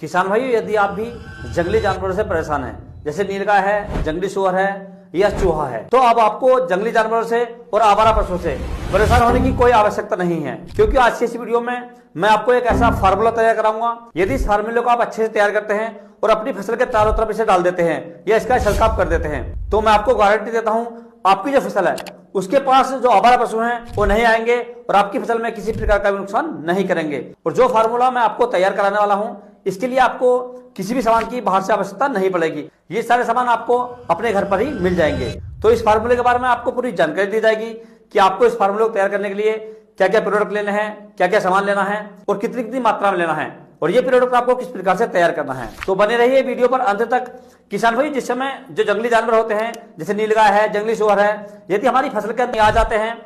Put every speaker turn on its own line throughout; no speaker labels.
किसान भाइयों, यदि आप भी जंगली जानवरों से परेशान हैं, जैसे नीलगाय है, जंगली सुअर है या चूहा है, तो अब आपको जंगली जानवरों से और आवारा पशुओं से परेशान होने की कोई आवश्यकता नहीं है, क्योंकि आज की इस वीडियो में मैं आपको एक ऐसा फार्मूला तैयार कराऊंगा। यदि इस फार्मूले को आप अच्छे से तैयार करते हैं और अपनी फसल के चारों तरफ इसे डाल देते हैं या इसका छिड़काव कर देते हैं, तो मैं आपको गारंटी देता हूं आपकी जो फसल है उसके पास जो आवारा पशु हैं वो नहीं आएंगे और आपकी फसल में किसी प्रकार का भी नुकसान नहीं करेंगे। और जो फार्मूला मैं आपको तैयार कराने वाला हूं, इसके लिए आपको किसी भी सामान की बाहर से आवश्यकता नहीं पड़ेगी। ये सारे सामान आपको अपने घर पर ही मिल जाएंगे। तो इस फार्मूले के बारे में आपको पूरी जानकारी दी जाएगी कि आपको इस फार्मूले को तैयार करने के लिए क्या क्या प्रोडक्ट लेने हैं, क्या क्या सामान लेना है और कितनी कितनी मात्रा में लेना है, और ये प्रोडक्ट आपको किस प्रकार से तैयार करना है। तो बने रहिए वीडियो पर अंत तक। किसान भाई, जिस समय जो जंगली जानवर होते हैं जैसे नीलगाय है, जंगली सुअर है, यदि हमारी फसल के अंदर आ जाते हैं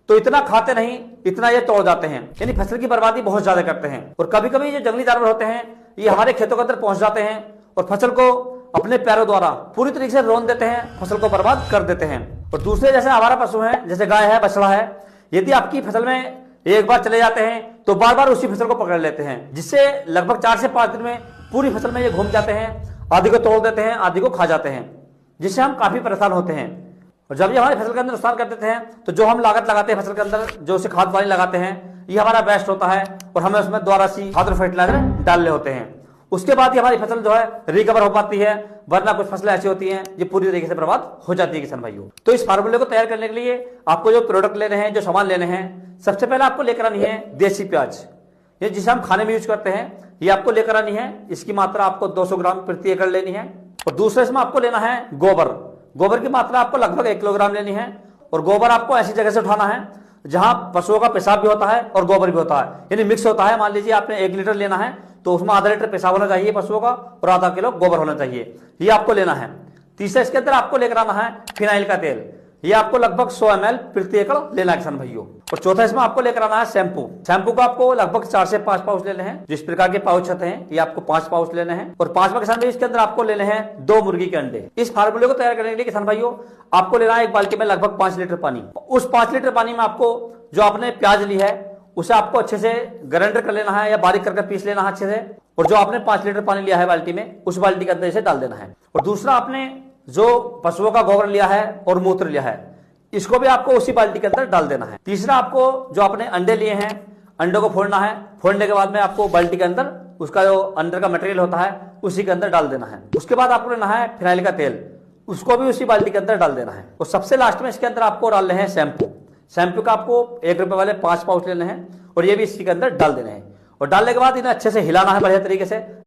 तो इतना खाते नहीं, इतना ये तोड़ जाते हैं, यानी फसल की बर्बादी बहुत ज्यादा करते हैं। और कभी कभी जो जंगली जानवर होते हैं ये हमारे खेतों के अंदर पहुंच जाते हैं और फसल को अपने पैरों द्वारा पूरी तरीके से रौंद देते हैं, फसल को बर्बाद कर देते हैं। और दूसरे जैसे आवारा पशु हैं, जैसे गाय है, बछड़ा है, यदि आपकी फसल में एक बार चले जाते हैं तो बार बार उसी फसल को पकड़ लेते हैं, जिससे लगभग 4 से 5 दिन में पूरी फसल में ये घूम जाते हैं, आधी को तोड़ देते हैं, आधी को खा जाते हैं, जिससे हम काफी परेशान होते हैं। और जब ये हमारी फसल के अंदर नुकसान कर देते हैं तो जो हम लागत लगाते हैं फसल के अंदर, जो उसे खाद पानी लगाते हैं, ये हमारा बेस्ट होता है और हमें उसमें दोबारा सी खाद और फर्टिलाइजर डालने होते हैं। उसके बाद ही हमारी फसल जो है रिकवर हो पाती है, वरना कुछ फसलें ऐसी होती हैं जो पूरी तरीके से बर्बाद हो जाती है किसान भाइयों। तो इस फार्मूले को तैयार करने के लिए आपको जो प्रोडक्ट लेने हैं, जो सामान लेने हैं, सबसे पहले आपको लेकर आनी है देसी प्याज, ये जिसे हम खाने में यूज करते हैं, ये आपको लेकर आनी है। इसकी मात्रा आपको 200 ग्राम प्रति एकड़ लेनी है। और दूसरे इसमें आपको लेना है गोबर। गोबर की मात्रा आपको लगभग 1 किलोग्राम लेनी है। और गोबर आपको ऐसी जगह से उठाना है जहां पशुओं का पेशाब भी होता है और गोबर भी होता है, यानी मिक्स होता है। मान लीजिए आपने 1 लीटर लेना है तो उसमें आधा लीटर पेशाब होना चाहिए पशुओं का और आधा किलो गोबर होना चाहिए, ये आपको लेना है। तीसरा इसके अंदर आपको लेकर आना है फिनाइल का तेल, ये आपको लगभग 100 ml प्रति एकड़ लेना है किसान भाइयों। और चौथा इसमें आपको लेकर आना है शैम्पू। शैम्पू को आपको लगभग 4 से 5 पाउच लेने हैं। जिस प्रकार के पाउच होते हैं ये आपको 5 पाउच लेने हैं। और 5वां किसान भाई, इसके अंदर आपको लेने हैं 2 मुर्गी के अंडे। इस फार्मूले को तैयार करने के लिए किसान भाइयों आपको लेना है एक बाल्टी में लगभग 5 लीटर पानी। उस 5 लीटर पानी में आपको जो आपने प्याज ली है उसे आपको अच्छे से ग्राइंडर कर लेना है या बारीक करके पीस लेना है अच्छे से। और जो आपने 5 लीटर पानी लिया है बाल्टी में, उस बाल्टी के अंदर इसे डाल देना है। और दूसरा, आपने जो पशुओं का गोबर लिया है और मूत्र लिया है, इसको भी आपको उसी बाल्टी के अंदर डाल देना है। तीसरा, आपको जो आपने अंडे लिए हैं, अंडों को फोड़ना है। फोड़ने के बाद में आपको बाल्टी के अंदर उसका जो अंदर का मटेरियल होता है उसी के अंदर डाल देना है। उसके बाद आपको लेना है फिनाइल का तेल, उसको भी उसी बाल्टी के अंदर डाल देना है। और सबसे लास्ट में इसके अंदर आपको डालने हैं शैम्पू। शैम्पू का आपको 1 रुपए वाले 5 पाउच लेने हैं और ये भी इसी के अंदर डाल देने हैं। और डालने के बाद इन्हें अच्छे से हिलाना है बढ़िया तरीके से।